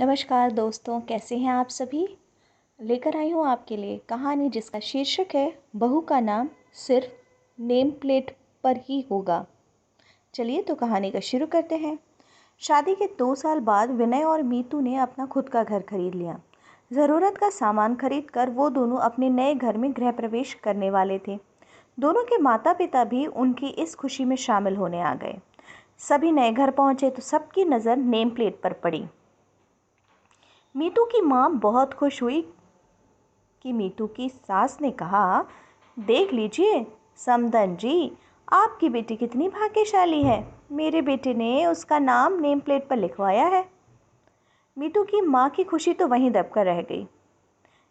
नमस्कार दोस्तों, कैसे हैं आप सभी। लेकर आई हूँ आपके लिए कहानी जिसका शीर्षक है बहू का नाम सिर्फ नेम प्लेट पर ही होगा। चलिए तो कहानी का शुरू करते हैं। शादी के 2 साल बाद विनय और मीतू ने अपना खुद का घर खरीद लिया। ज़रूरत का सामान खरीद कर वो दोनों अपने नए घर में गृह प्रवेश करने वाले थे। दोनों के माता पिता भी उनकी इस खुशी में शामिल होने आ गए। सभी नए घर पहुंचे तो सबकी नज़र नेम प्लेट पर पड़ी। मीतू की माँ बहुत खुश हुई कि मीतू की सास ने कहा, देख लीजिए समदन जी, आपकी बेटी कितनी भाग्यशाली है। मेरे बेटे ने उसका नाम नेम प्लेट पर लिखवाया है। मीतू की माँ की खुशी तो वहीं दबकर रह गई।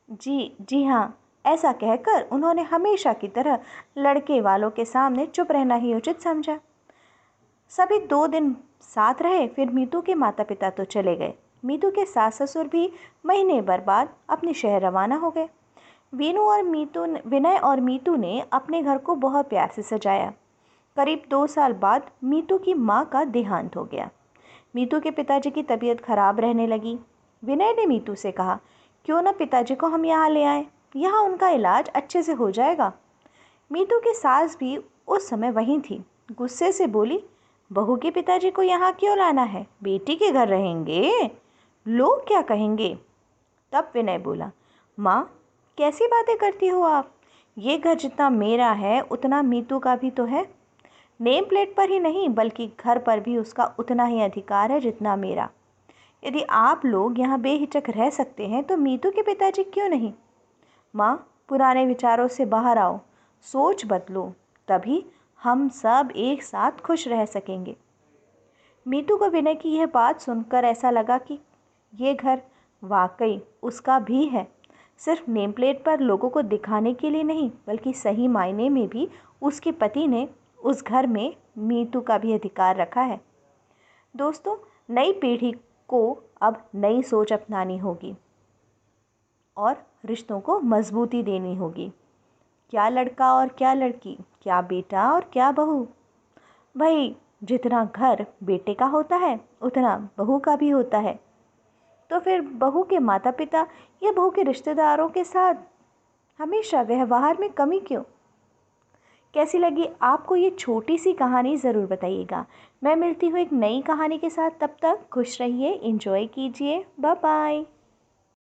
जी हाँ, ऐसा कहकर उन्होंने हमेशा की तरह लड़के वालों के सामने चुप रहना ही उचित समझा। सभी 2 दिन साथ रहे, फिर मीतू के माता पिता तो चले गए। मीतू के सास ससुर भी महीने भर बाद अपने शहर रवाना हो गए। विनय और मीतू ने अपने घर को बहुत प्यार से सजाया। करीब 2 साल बाद मीतू की माँ का देहांत हो गया। मीतू के पिताजी की तबीयत खराब रहने लगी। विनय ने मीतू से कहा, क्यों ना पिताजी को हम यहाँ ले आएं, यहाँ उनका इलाज अच्छे से हो जाएगा। मीतू की सास भी उस समय वहीं थी। गुस्से से बोली, बहू के पिताजी को यहाँ क्यों लाना है, बेटी के घर रहेंगे, लोग क्या कहेंगे। तब विनय बोला, माँ कैसी बातें करती हो आप, ये घर जितना मेरा है उतना मीतू का भी तो है। नेम प्लेट पर ही नहीं बल्कि घर पर भी उसका उतना ही अधिकार है जितना मेरा। यदि आप लोग यहाँ बेहिचक रह सकते हैं तो मीतू के पिताजी क्यों नहीं। माँ, पुराने विचारों से बाहर आओ, सोच बदलो, तभी हम सब एक साथ खुश रह सकेंगे। मीतू को विनय की यह बात सुनकर ऐसा लगा कि ये घर वाकई उसका भी है। सिर्फ नेम प्लेट पर लोगों को दिखाने के लिए नहीं बल्कि सही मायने में भी उसके पति ने उस घर में मीतू का भी अधिकार रखा है। दोस्तों, नई पीढ़ी को अब नई सोच अपनानी होगी और रिश्तों को मजबूती देनी होगी। क्या लड़का और क्या लड़की, क्या बेटा और क्या बहू। भाई, जितना घर बेटे का होता है उतना बहू का भी होता है। तो फिर बहू के माता पिता या बहू के रिश्तेदारों के साथ हमेशा व्यवहार में कमी क्यों। कैसी लगी आपको ये छोटी सी कहानी, ज़रूर बताइएगा। मैं मिलती हूँ एक नई कहानी के साथ, तब तक खुश रहिए, एंजॉय कीजिए, बाय बाय।